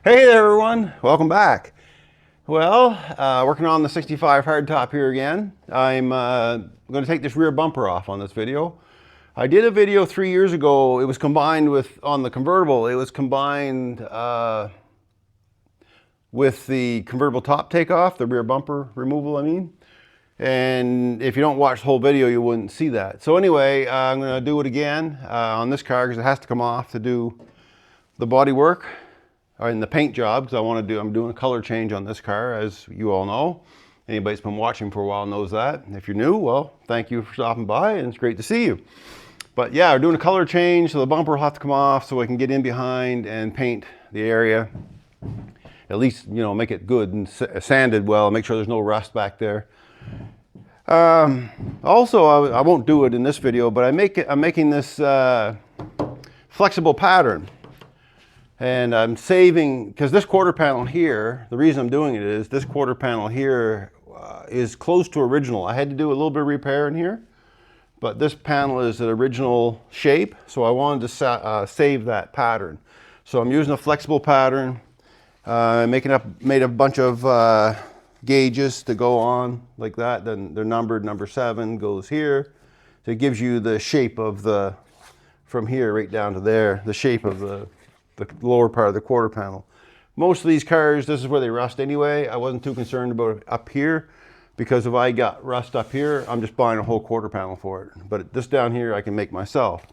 Hey there everyone, welcome back. Well, working on the 65 hardtop here again. I'm going to take this rear bumper off on this video. I did a video 3 years ago. It was combined with, on the convertible, it was combined with the convertible top takeoff, the rear bumper removal I mean. And if you don't watch the whole video, you wouldn't see that. So anyway, I'm going to do it again on this car because it has to come off to do the body work. In the paint job, because I'm doing a color change on this car, as you all know. Anybody that's been watching for a while knows that. And if you're new, well, thank you for stopping by, and it's great to see you. But yeah, we're doing a color change, so the bumper will have to come off so I can get in behind and paint the area. At least, you know, make it good and sanded well, make sure there's no rust back there. Also, I won't do it in this video, but I'm making this flexible pattern. And I'm saving, because this quarter panel here, the reason I'm doing it is this quarter panel here is close to original. I had to do a little bit of repair in here, but this panel is an original shape, so I wanted to save that pattern. So I'm using a flexible pattern, made a bunch of gauges to go on like that. Then they're numbered. Number 7 goes here. So it gives you the shape of the, from here right down to there, the shape of the lower part of the quarter panel. Most of these cars, this is where they rust anyway. I wasn't too concerned about it up here, because if I got rust up here, I'm just buying a whole quarter panel for it. But this down here, I can make myself.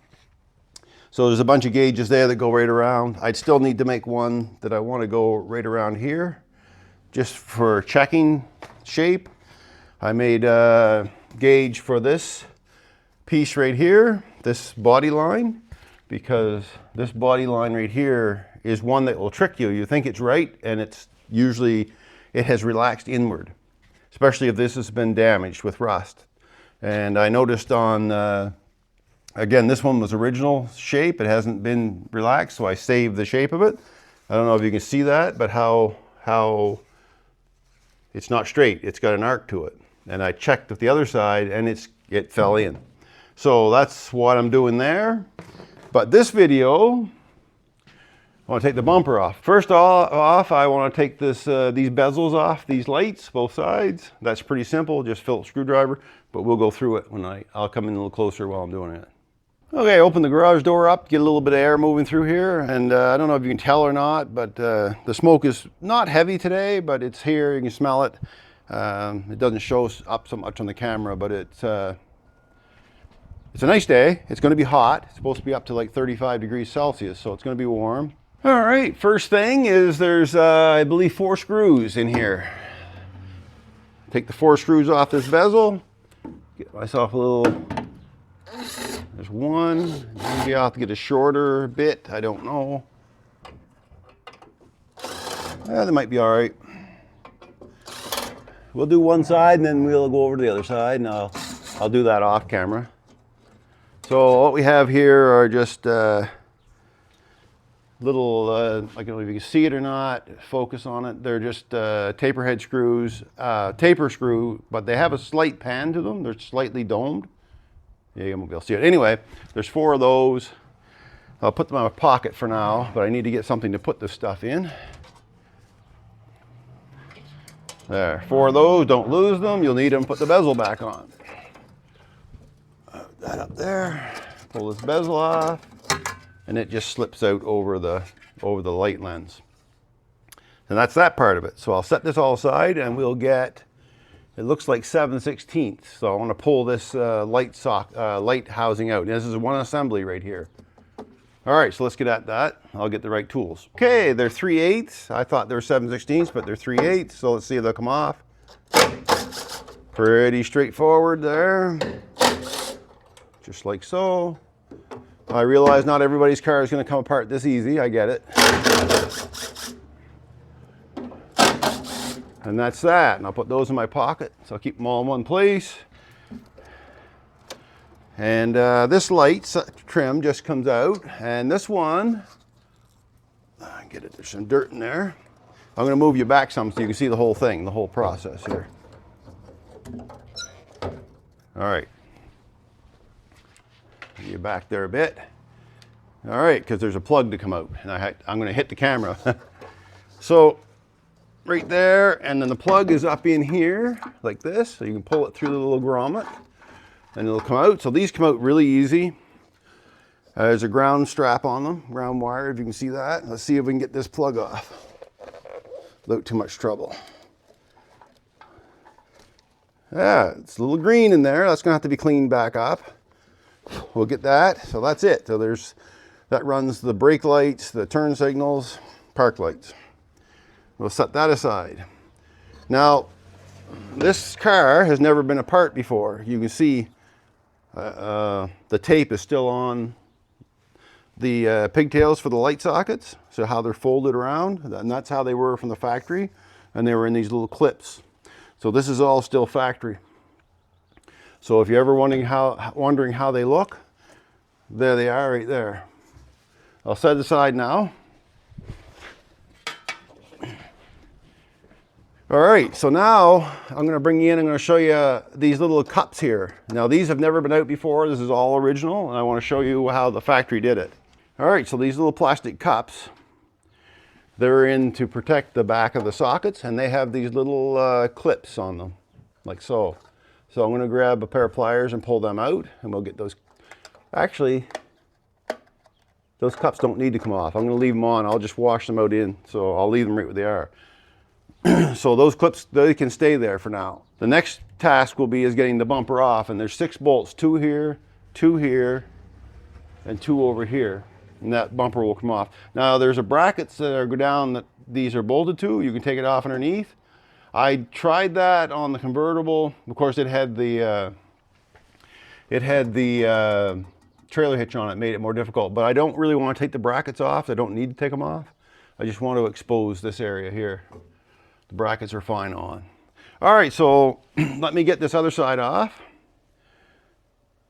So there's a bunch of gauges there that go right around. I'd still need to make one that I want to go right around here, just for checking shape. I made a gauge for this piece right here, this body line, because this body line right here is one that will trick you. You think it's right, and it's usually, it has relaxed inward, especially if this has been damaged with rust. And I noticed on, again, this one was original shape. It hasn't been relaxed, so I saved the shape of it. I don't know if you can see that, but how it's not straight. It's got an arc to it. And I checked with the other side, and it fell in. So that's what I'm doing there. But this video, I want to take the bumper off. First off, I want to take these bezels off, these lights, both sides. That's pretty simple, just Phillips screwdriver, but we'll go through it when I'll come in a little closer while I'm doing it. Okay, open the garage door up, get a little bit of air moving through here, and I don't know if you can tell or not, but the smoke is not heavy today, but it's here, you can smell it. It doesn't show up so much on the camera, but it's a nice day. It's going to be hot. It's supposed to be up to like 35 degrees Celsius, so it's going to be warm. All right, first thing is there's, I believe, 4 screws in here. Take the 4 screws off this bezel. Get myself a little, there's one. Maybe I'll have to get a shorter bit. I don't know. That might be all right. We'll do one side, and then we'll go over to the other side, and I'll do that off camera. So what we have here are just little, I don't know if you can see it or not, focus on it. They're just taper head screws, taper screw, but they have a slight pan to them. They're slightly domed. Yeah, you won't be able to see it. Anyway, there's 4 of those. I'll put them in my pocket for now, but I need to get something to put this stuff in. There, 4 of those, don't lose them. You'll need them, put the bezel back on. That up there, pull this bezel off, and it just slips out over the light lens. And that's that part of it. So I'll set this all aside, and we'll get, it looks like 7/16. So I want to pull this light housing out. And this is one assembly right here. All right, so let's get at that. I'll get the right tools. Okay, they're 3/8. I thought they were 7/16, but they're 3/8. So let's see if they'll come off. Pretty straightforward there. Just like so. I realize not everybody's car is going to come apart this easy. I get it. And that's that. And I'll put those in my pocket, so I'll keep them all in one place. And this light trim just comes out. And this one, get it, there's some dirt in there. I'm going to move you back some so you can see the whole thing, the whole process here. All right. You back there a bit. All right, because there's a plug to come out, and I'm going to hit the camera. So right there, and then the plug is up in here like this, so you can pull it through the little grommet and it'll come out. So these come out really easy. There's a ground strap on them, ground wire, if you can see that. Let's see if we can get this plug off without too much trouble. Yeah, it's a little green in there. That's gonna have to be cleaned back up. We'll get that. So that's it. So that runs the brake lights, the turn signals, park lights. We'll set that aside. Now, this car has never been apart before. You can see the tape is still on the pigtails for the light sockets, so how they're folded around, and that's how they were from the factory, and they were in these little clips. So this is all still factory. So if you're ever wondering how they look, there they are right there. I'll set it aside now. All right, so now I'm going to bring you in. I'm going to show you these little cups here. Now these have never been out before. This is all original, and I want to show you how the factory did it. All right, so these little plastic cups, they're in to protect the back of the sockets, and they have these little clips on them, like so. So I'm going to grab a pair of pliers and pull them out, and we'll get those. Actually, those cups don't need to come off. I'm going to leave them on. I'll just wash them out in, so I'll leave them right where they are. So those clips, they can stay there for now. The next task will be getting the bumper off, and there's 6 bolts, 2 here, and 2 over here, and that bumper will come off. Now there's a brackets that go down that these are bolted to. You can take it off underneath. I tried that on the convertible. Of course, it had the trailer hitch on it, made it more difficult. But I don't really want to take the brackets off. I don't need to take them off. I just want to expose this area here. The brackets are fine on. All right, so let me get this other side off.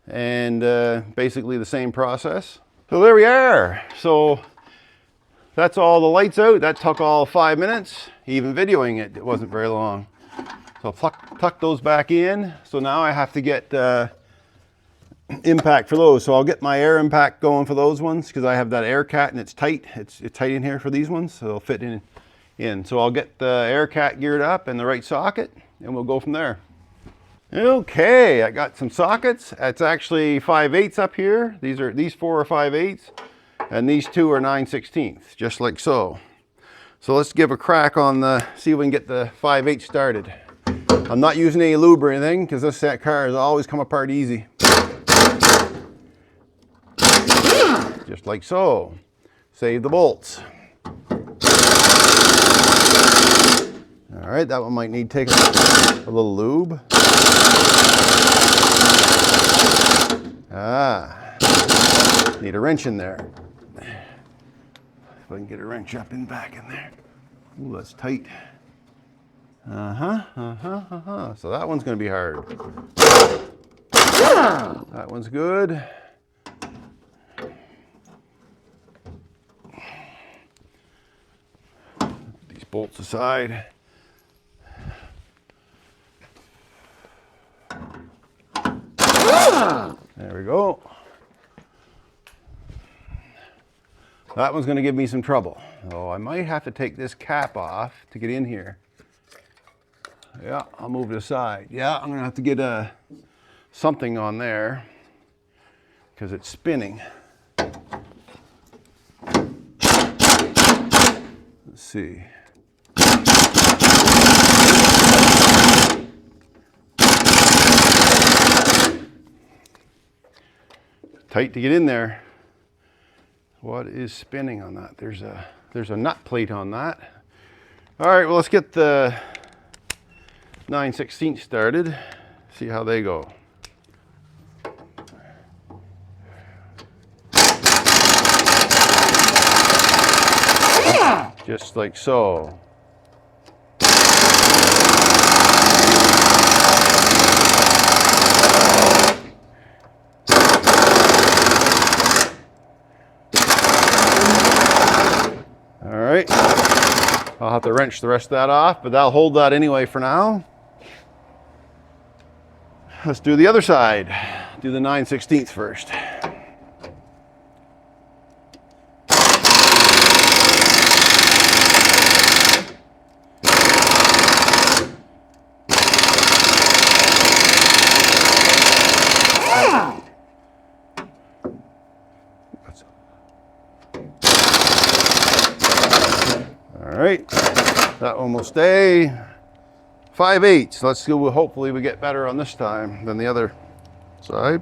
And basically the same process. So there we are. So that's all the lights out. That took all 5 minutes. Even videoing it, it wasn't very long. So tuck those back in. So now I have to get impact for those. So I'll get my air impact going for those ones because I have that air cat and it's tight. It's tight in here for these ones, so it'll fit in. So I'll get the air cat geared up in the right socket and we'll go from there. Okay, I got some sockets. It's actually 5/8 up here. These 4 are 5/8 and these 2 are 9/16, just like so. So let's give a crack on see if we can get the 5/8 started. I'm not using any lube or anything because this car has always come apart easy. Just like so. Save the bolts. All right, that one might need taking a little lube. Need a wrench in there. If I can get a wrench up and back in there. Ooh, that's tight. So that one's gonna be hard. That one's good. These bolts aside. There we go. That one's going to give me some trouble. Oh, I might have to take this cap off to get in here. Yeah, I'll move it aside. Yeah, I'm going to have to get something on there because it's spinning. Let's see. Tight to get in there. What is spinning on that? There's a nut plate on that. All right, well, let's get the 9/16 started. See how they go. Just like so. I'll have to wrench the rest of that off, but that'll hold that anyway for now. Let's do the other side. Do the 9/16 first. right, that one will stay. 5/8. Let's see, hopefully we get better on this time than the other side.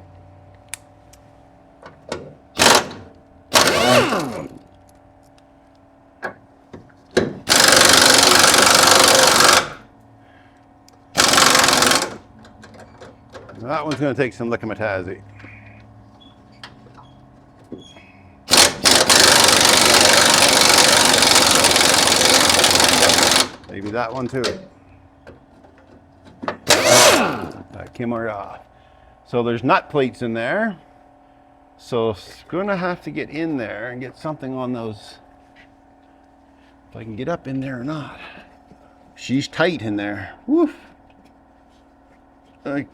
That one's going to take some lickamatassi. Maybe that one too. That came right off. So there's nut plates in there. So it's going to have to get in there and get something on those. If I can get up in there or not. She's tight in there. Woof. I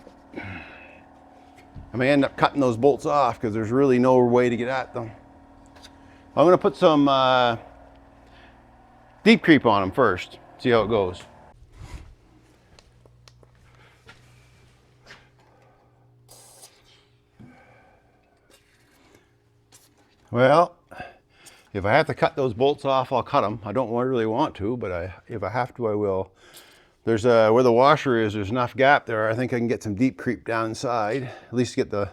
may end up cutting those bolts off because there's really no way to get at them. I'm going to put some deep creep on them first. See how it goes. Well, if I have to cut those bolts off, I'll cut them. I don't really want to, but if I have to, I will. There's where the washer is, there's enough gap there. I think I can get some deep creep down inside, at least get the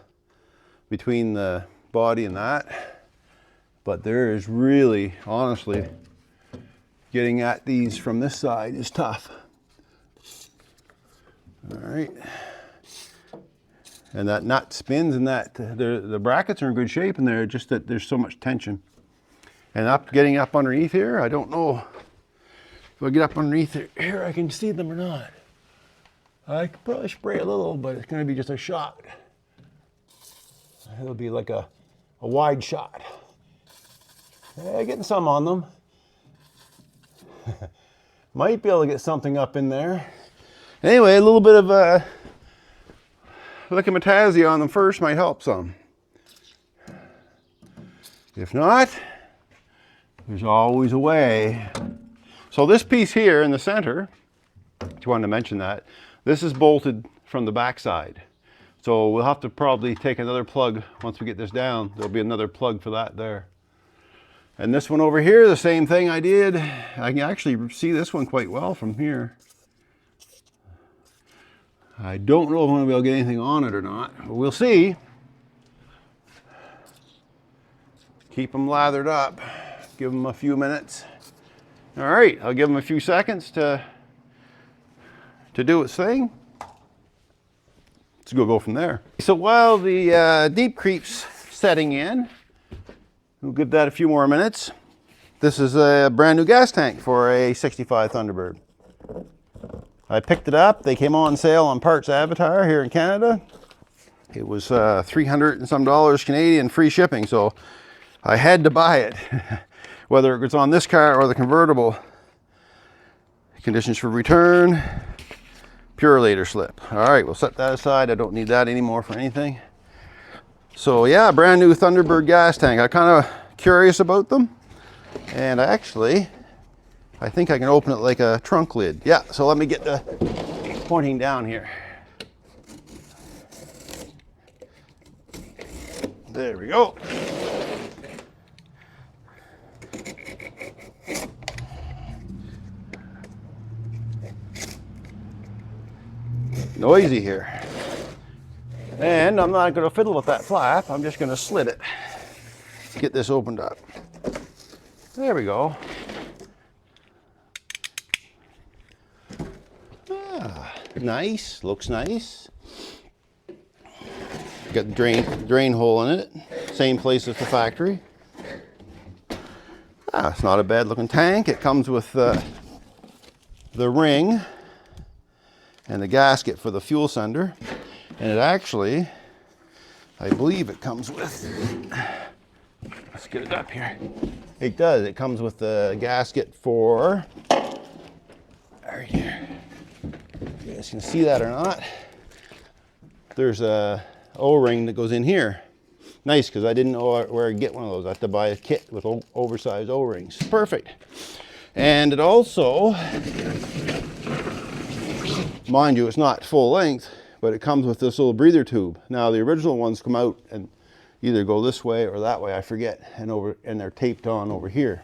between the body and that. But there is really, honestly, getting at these from this side is tough. All right. And that nut spins, and that the brackets are in good shape in there, just that there's so much tension. And getting up underneath here, I don't know if I get up underneath here I can see them or not. I could probably spray a little, but it's going to be just a shot. It'll be like a wide shot. Yeah, getting some on them. Might be able to get something up in there. Anyway, a little bit of lickamatassi on them first might help some. If not, there's always a way. So this piece here in the center, if you wanted to mention that, this is bolted from the back side. So we'll have to probably take another plug once we get this down. There'll be another plug for that there. And this one over here, the same thing I did. I can actually see this one quite well from here. I don't know if I'm going to be able to get anything on it or not, but we'll see. Keep them lathered up. Give them a few minutes. All right, I'll give them a few seconds to do its thing. Let's go from there. So while the deep creep's setting in, we'll give that a few more minutes. This is a brand new gas tank for a 65 Thunderbird. I picked it up. They came on sale on Parts Avatar here in Canada. It was $300 and some Canadian, free shipping, so I had to buy it. Whether it was on this car or the convertible. Conditions for return, purelator slip. All right, we'll set that aside. I don't need that anymore for anything. So yeah, brand new Thunderbird gas tank. I'm kind of curious about them. And I think I can open it like a trunk lid. Yeah, so let me get the pointing down here. There we go. Noisy here. And I'm not going to fiddle with that flap. I'm just going to slit it. Get this opened up. There we go. Ah, nice. Looks nice. Got the drain hole in it. Same place as the factory. Ah, it's not a bad looking tank. It comes with the ring and the gasket for the fuel sender. And it actually, I believe it comes with, let's get it up here. It does, it comes with the gasket for, right here. You guys can see that or not. There's a O-ring that goes in here. Nice, because I didn't know where to get one of those. I have to buy a kit with oversized O-rings. Perfect. And it also, mind you, it's not full length, but it comes with this little breather tube. Now the original ones come out and either go this way or that way, I forget, and they're taped on over here.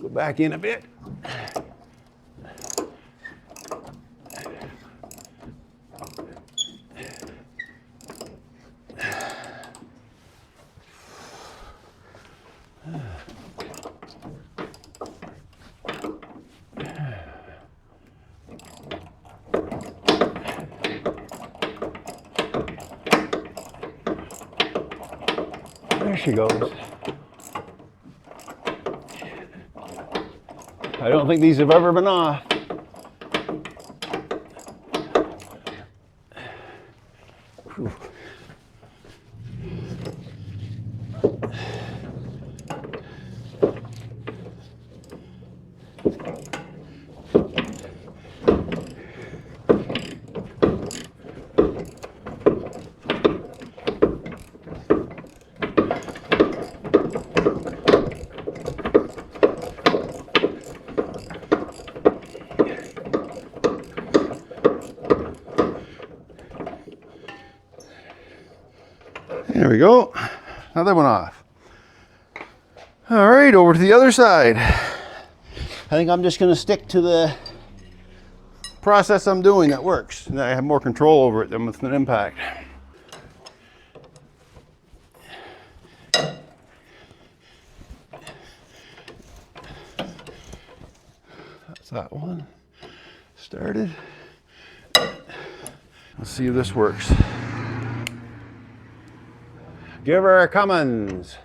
Go back in a bit. There she goes. I don't think these have ever been off. Whew. There we go. Another one off. All right, over to the other side. I think I'm just going to stick to the process I'm doing that works, and I have more control over it than with an impact. That's that one. Started. Let's see if this works. Give her a Cummins.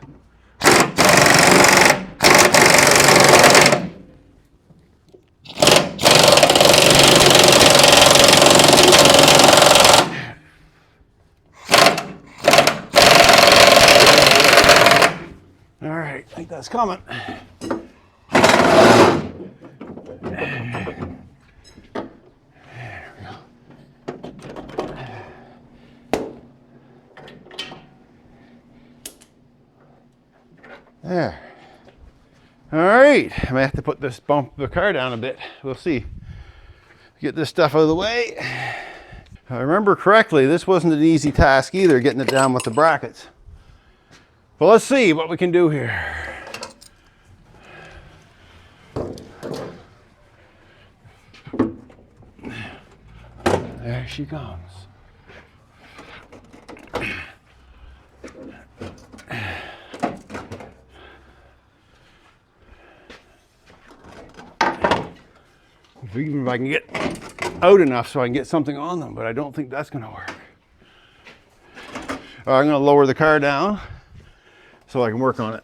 All right, I think that's coming. There. All right, I might have to put this bump the car down a bit. We'll see. Get this stuff out of the way. If I remember correctly, this wasn't an easy task either, getting it down with the brackets. But let's see what we can do here. There she comes. Even if I can get out enough so I can get something on them, but I don't think that's going to work. All right, I'm going to lower the car down so I can work on it.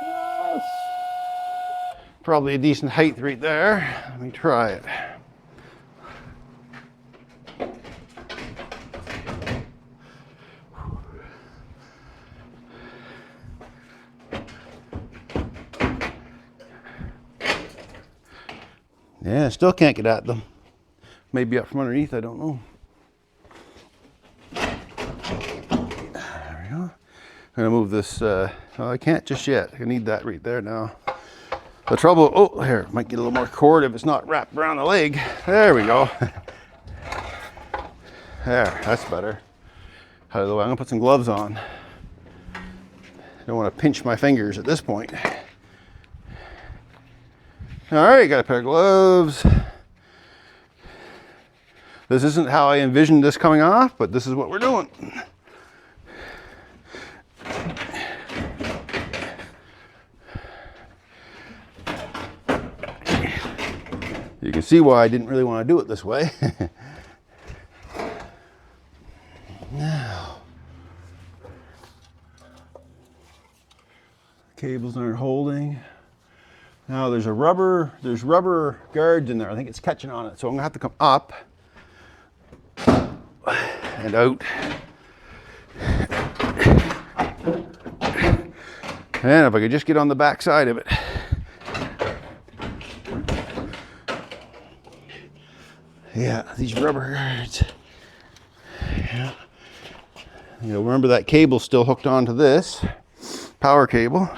That's probably a decent height right there. Let me try it. Yeah, still can't get at them. Maybe up from underneath, I don't know. There we go. I'm gonna move this, oh, I can't just yet. I need that right there now. The trouble, oh, here, might get a little more cord if it's not wrapped around the leg. There we go. There, that's better. Out of the way, I'm gonna put some gloves on. I don't wanna pinch my fingers at this point. All right, got a pair of gloves. This isn't how I envisioned this coming off, but this is what we're doing. You can see why I didn't really want to do it this way. Now, cables aren't holding. Now there's rubber guards in there. I think it's catching on it. So I'm gonna have to come up and out. And if I could just get on the back side of it. Yeah, these rubber guards. Yeah. You'll remember that cable still hooked onto this power cable.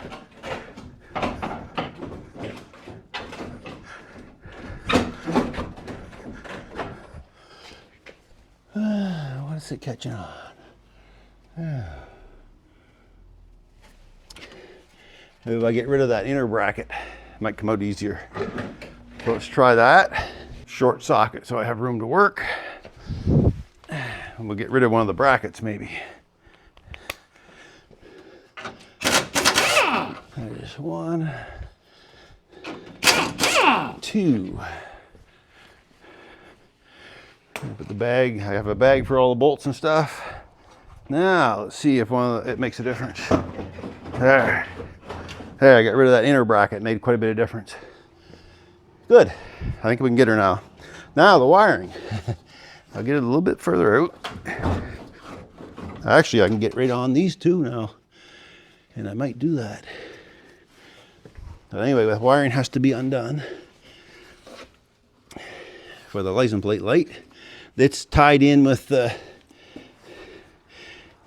catching on? Yeah. Maybe if I get rid of that inner bracket, it might come out easier. So let's try that. Short socket so I have room to work. And we'll get rid of one of the brackets maybe. There's 1, 2. Put the bag, I have a bag for all the bolts and stuff. Now let's see if it makes a difference. There, I got rid of that inner bracket, made quite a bit of difference. Good, I think we can get her now. Now the wiring. I'll get it a little bit further out. Actually, I can get right on these two now, and I might do that. But anyway, the wiring has to be undone for the license plate light. It's tied in with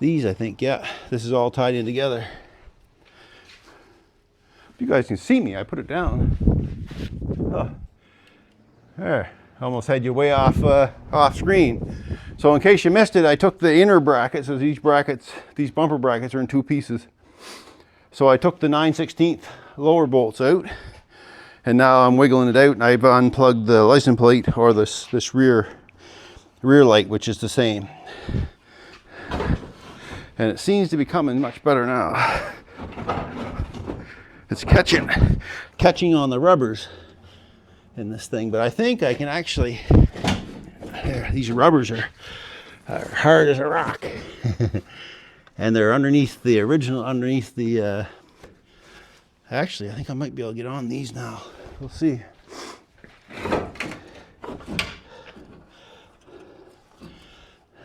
these, I think. Yeah, this is all tied in together. You guys can see me. I put it down. Oh. There, almost had you way off screen. So in case you missed it, I took the inner brackets. So these bumper brackets are in 2 pieces. So I took the 9/16 lower bolts out, and now I'm wiggling it out, and I've unplugged the license plate, or this rear light, which is the same. And it seems to be coming much better now. It's catching on the rubbers in this thing, but I think I can actually, these rubbers are hard as a rock. And they're underneath the actually, I think I might be able to get on these now. We'll see.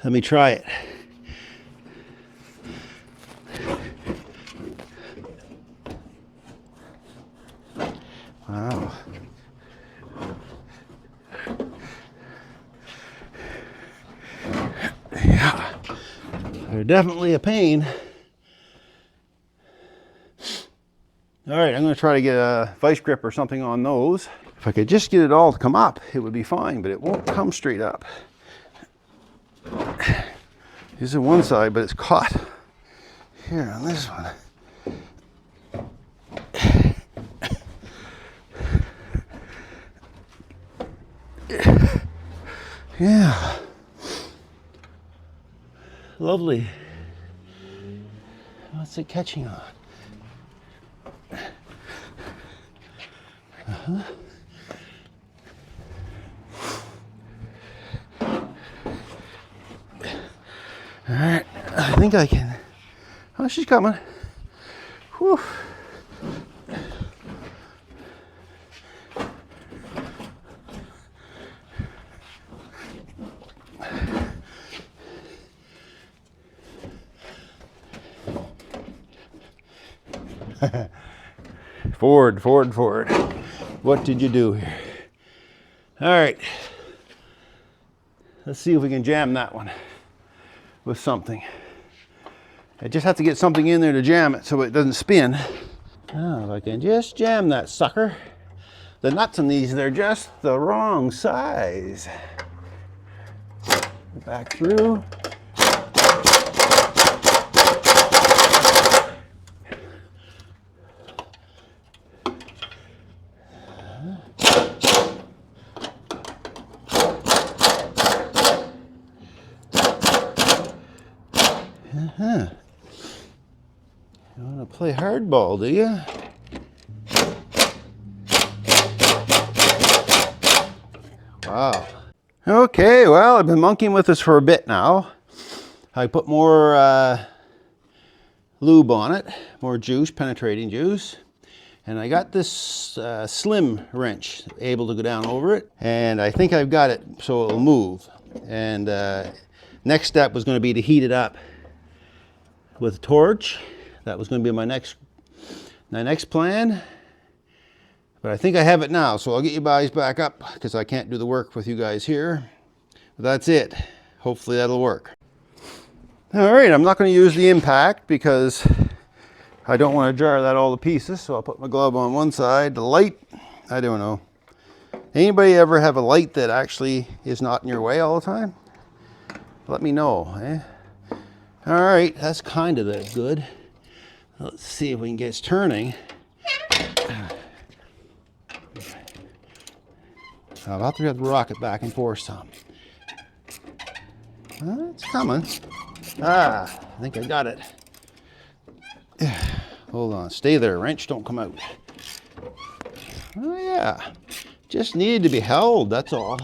Let me try it. Wow. Yeah. They're definitely a pain. All right, I'm going to try to get a vice grip or something on those. If I could just get it all to come up, it would be fine, but it won't come straight up. This is one side, but it's caught here on this one. Yeah. Lovely. What's it catching on? All right, I think I can. Oh, she's coming. Whew. Forward. What did you do here? All right. Let's see if we can jam that one with something. I just have to get something in there to jam it so it doesn't spin. Now, if I can just jam that sucker. The nuts in these, they're just the wrong size. Back through. You want to play hardball, do you? Wow. Okay, well, I've been monkeying with this for a bit now. I put more lube on it, more juice, penetrating juice. And I got this slim wrench able to go down over it. And I think I've got it so it'll move. And next step was going to be to heat it up with a torch. That was going to be my next plan. But I think I have it now, so I'll get you guys back up because I can't do the work with you guys here. But that's it. Hopefully that'll work. All right, I'm not going to use the impact because I don't want to jar that all to pieces, so I'll put my glove on one side. The light, I don't know. Anybody ever have a light that actually is not in your way all the time? let me know. Eh? All right, that's kind of that good. Let's see if we can get it turning. I'll have to rock it back and forth some. It's coming. I think I got it. Hold on, stay there, wrench, don't come out. Oh yeah, just needed to be held, that's all.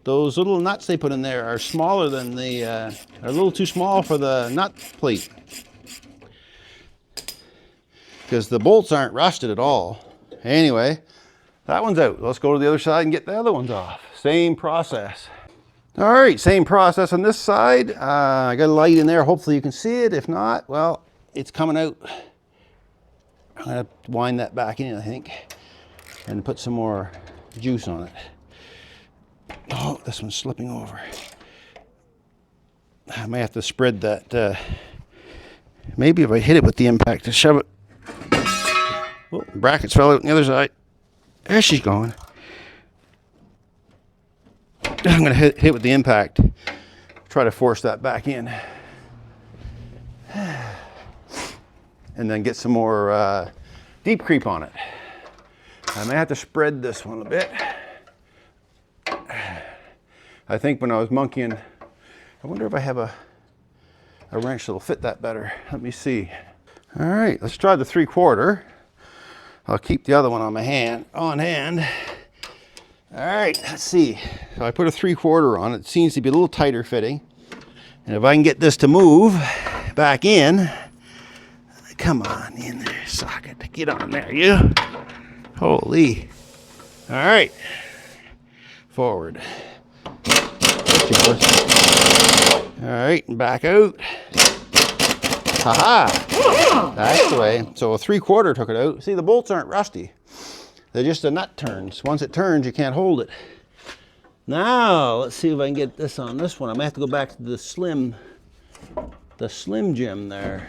Those little nuts they put in there are smaller than the, are a little too small for the nut plate. Because the bolts aren't rusted at all. Anyway, that one's out. Let's go to the other side and get the other ones off. Same process. All right, same process on this side. I got a light in there. Hopefully you can see it. If not, well, it's coming out. I'm gonna wind that back in, I think, and put some more juice on it. Oh, this one's slipping over. I may have to spread that. Maybe if I hit it with the impact to shove it. Oh, brackets fell out on the other side. There she's going. I'm going to hit with the impact. Try to force that back in. And then get some more deep creep on it. I may have to spread this one a bit. I think when I was monkeying, I wonder if I have a wrench that'll fit that better. Let me see. All right, let's try the 3/4. I'll keep the other one on hand. All right, let's see. So I put a 3/4 on it. It seems to be a little tighter fitting. And if I can get this to move back in, come on in there, socket. Get on there, you. Holy. All right. Forward. All right, back out. Haha. That's the way. So a 3/4 took it out. See, the bolts aren't rusty. They're just the nut turns. Once it turns, you can't hold it. Now, let's see if I can get this on this one. I might have to go back to the Slim Jim there.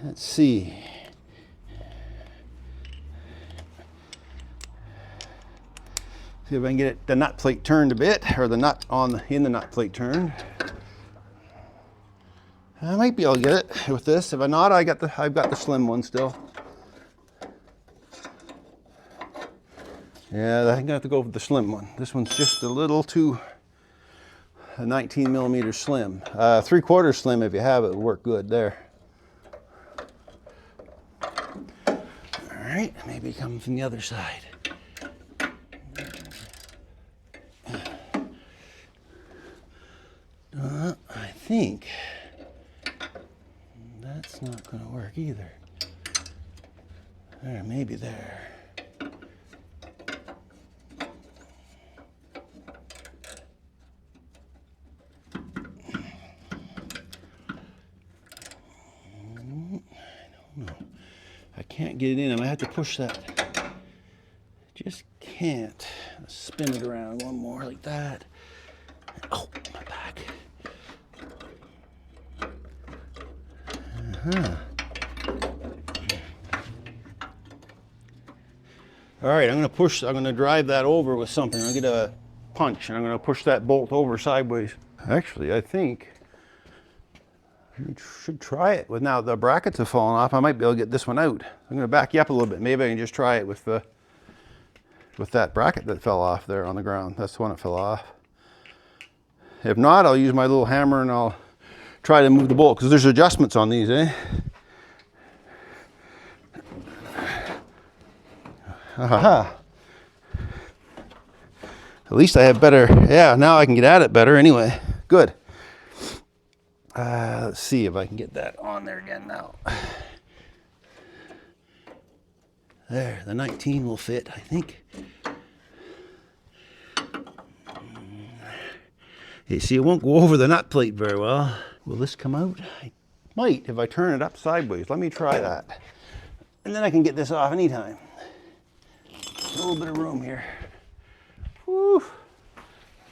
Let's see. See if I can get the nut plate turned a bit, or the nut in the nut plate turned. I might be able to get it with this. If not, I've got the slim one still. Yeah, I think I have to go with the slim one. This one's just a little too 19mm slim. 3/4 slim, if you have it, will work good there. All right, maybe come from the other side. I think that's not going to work either. There, maybe there. I don't know. I can't get it in. I might have to push that. Just can't. Spin it around one more like that. Oh, my back. All right, I'm going to drive that over with something. I'll get a punch and I'm going to push that bolt over sideways. Actually, I think I should try it. With now the brackets have fallen off, I might be able to get this one out. I'm going to back you up a little bit. Maybe I can just try it with that bracket that fell off there on the ground. That's the one that fell off. If not, I'll use my little hammer and I'll try to move the bolt, because there's adjustments on these, eh? Aha. At least I have better, yeah, now I can get at it better anyway. Good. Let's see if I can get that on there again now. There, the 19 will fit, I think. You see, it won't go over the nut plate very well. Will this come out? I might if I turn it up sideways. Let me try that. And then I can get this off anytime. A little bit of room here. Woo.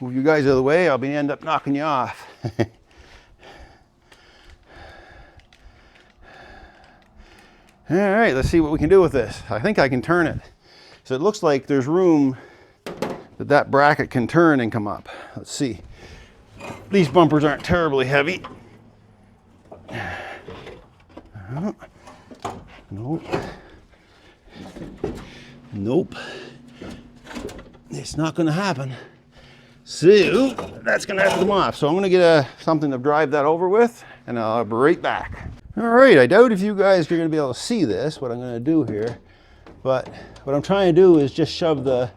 Move you guys out of the way, I'll end up knocking you off. All right, let's see what we can do with this. I think I can turn it. So it looks like there's room that bracket can turn and come up. Let's see. These bumpers aren't terribly heavy. Nope. Nope. It's not going to happen. So that's going to have to come off. So I'm going to get something to drive that over with, and I'll be right back. All right, I doubt if you guys are going to be able to see this, what I'm going to do here. But what I'm trying to do is just shove the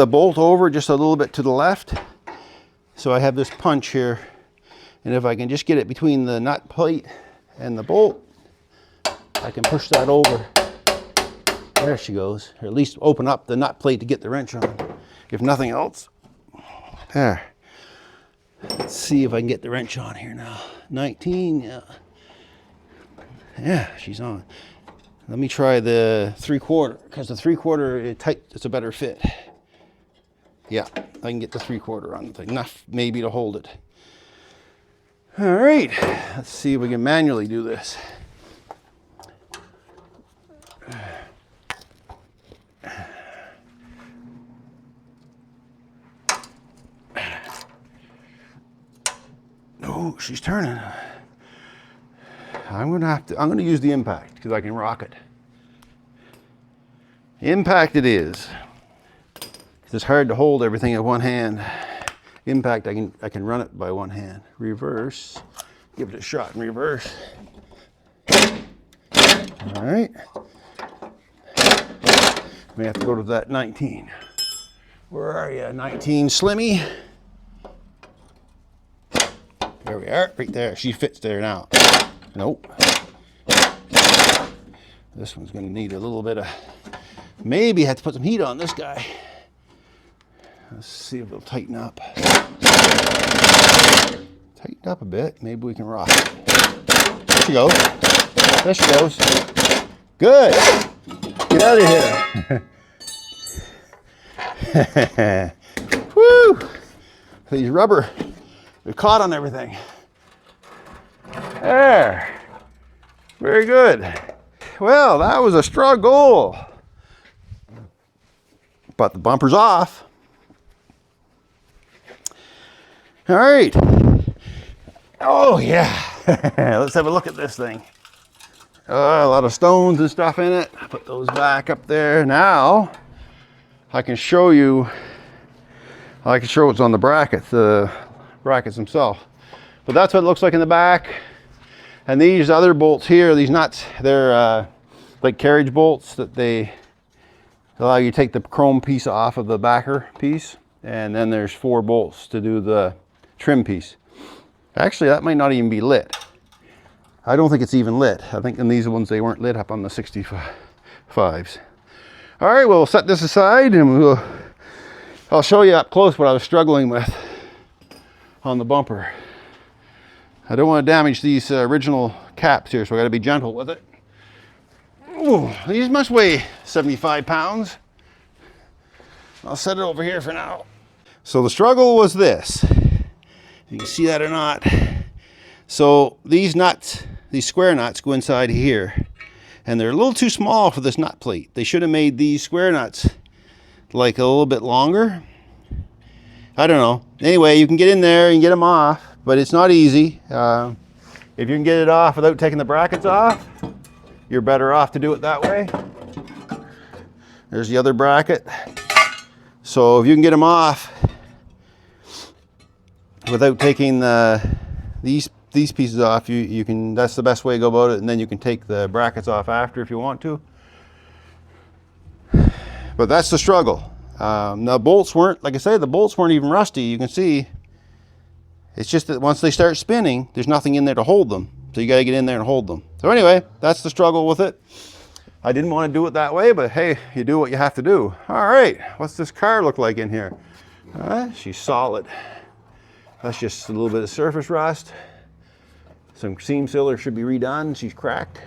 bolt over just a little bit to the left. So I have this punch here. And if I can just get it between the nut plate and the bolt, I can push that over. There she goes. Or at least open up the nut plate to get the wrench on, if nothing else. There. Let's see if I can get the wrench on here now. 19, yeah. Yeah, she's on. Let me try the 3/4, because the 3/4 it's a better fit. Yeah, I can get the 3/4 on the thing. Enough maybe to hold it. All right, let's see if we can manually do this. Oh, she's turning. I'm gonna use the impact because I can rock it. Impact it is. It's hard to hold everything in one hand. Impact, I can run it by one hand. Reverse, give it a shot in reverse. All right. May have to go to that 19. Where are you, 19 Slimmy? There we are, right there. She fits there now. Nope. This one's gonna need a little bit of, maybe have to put some heat on this guy. Let's see if it'll tighten up. Tighten up a bit. Maybe we can rock it. There she goes. There she goes. Good. Get out of here. Woo! These rubber, they're caught on everything. There. Very good. Well, that was a struggle. But the bumper's off. All right. Oh yeah. Let's have a look at this thing. A lot of stones and stuff in it. Put those back up there. Now I can show you. I can show what's on the brackets themselves. But that's what it looks like in the back. And these other bolts here, these nuts, they're like carriage bolts that they allow you to take the chrome piece off of the backer piece. And then there's 4 bolts to do the trim piece. Actually, that might not even be lit. I don't think it's even lit. I think in these ones, they weren't lit up on the 65s. All right, we'll set this aside and I'll show you up close what I was struggling with on the bumper. I don't want to damage these original caps here, so I got to be gentle with it. Ooh, these must weigh 75 pounds. I'll set it over here for now. So the struggle was this. If you can see that or not. So these nuts, these square nuts go inside here. And they're a little too small for this nut plate. They should have made these square nuts like a little bit longer. I don't know. Anyway, you can get in there and get them off, but it's not easy. If you can get it off without taking the brackets off, you're better off to do it that way. There's the other bracket. So if you can get them off without taking these pieces off, you can. That's the best way to go about it, and then you can take the brackets off after if you want to. But that's the struggle. The bolts weren't, like I said, the bolts weren't even rusty. You can see. It's just that once they start spinning, there's nothing in there to hold them. So you got to get in there and hold them. So anyway, that's the struggle with it. I didn't want to do it that way, but hey, you do what you have to do. All right, what's this car look like in here? She's solid. That's just a little bit of surface rust. Some seam sealer should be redone. She's cracked.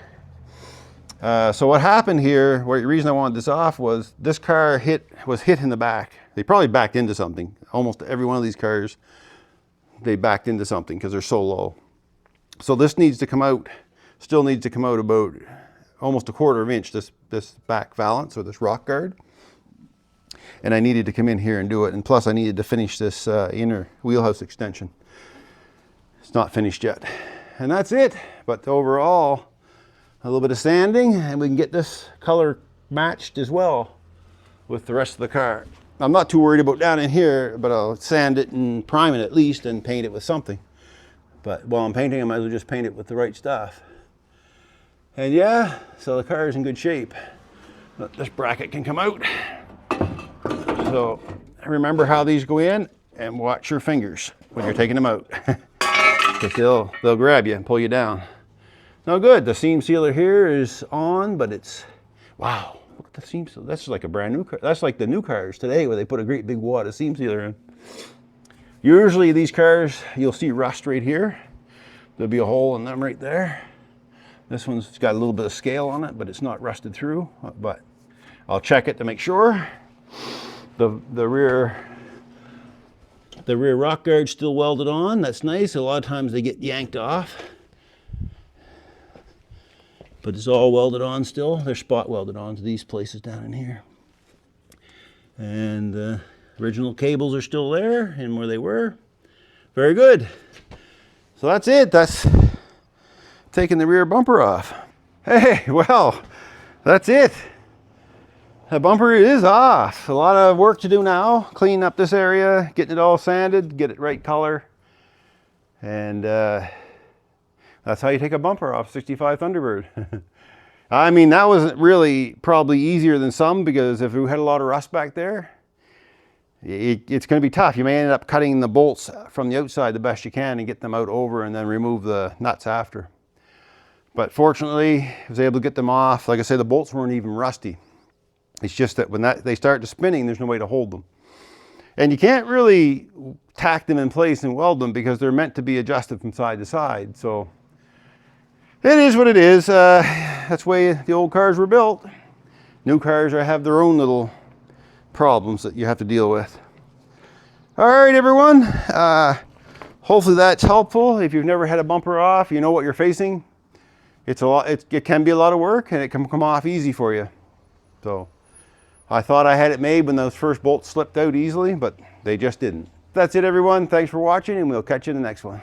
So what happened here, the reason I wanted this off was this car was hit in the back. They probably backed into something. Almost every one of these cars, they backed into something because they're so low. So this needs to come out, still needs to come out about almost 1/4 inch, this back valance or this rock guard. and I needed to come in here and do it. And plus I needed to finish this inner wheelhouse extension. It's not finished yet. And that's it. But overall, a little bit of sanding and we can get this color matched as well with the rest of the car. I'm not too worried about down in here, but I'll sand it and prime it at least and paint it with something. But while I'm painting, I might as well just paint it with the right stuff. And yeah, so the car is in good shape. But this bracket can come out. So remember how these go in and watch your fingers when you're taking them out. Because they'll grab you and pull you down. No good, the seam sealer here is on, but it's, wow, look at the seam sealer. That's like a brand new car. That's like the new cars today where they put a great big wad of seam sealer in. Usually these cars, you'll see rust right here. There'll be a hole in them right there. This one's got a little bit of scale on it, but it's not rusted through. But I'll check it to make sure. The rear rock guard's still welded on. That's nice. A lot of times they get yanked off. But it's all welded on still. They're spot welded on to these places down in here. And the original cables are still there and where they were. Very good. So that's it. That's taking the rear bumper off. Hey, well, that's it. The bumper is off. A lot of work to do now. Clean up this area, getting it all sanded, get it right color. And that's how you take a bumper off 65 Thunderbird. I mean, that wasn't really probably easier than some, because if we had a lot of rust back there, it's going to be tough. You may end up cutting the bolts from the outside the best you can and get them out over and then remove the nuts after. But fortunately, I was able to get them off. Like I say, the bolts weren't even rusty. It's just that when they start to spinning, there's no way to hold them. And you can't really tack them in place and weld them because they're meant to be adjusted from side to side. So it is what it is. That's the way the old cars were built. New cars have their own little problems that you have to deal with. All right, everyone. Hopefully that's helpful. If you've never had a bumper off, you know what you're facing. It's a lot. It can be a lot of work, and it can come off easy for you. So I thought I had it made when those first bolts slipped out easily, but they just didn't. That's it, everyone. Thanks for watching, and we'll catch you in the next one.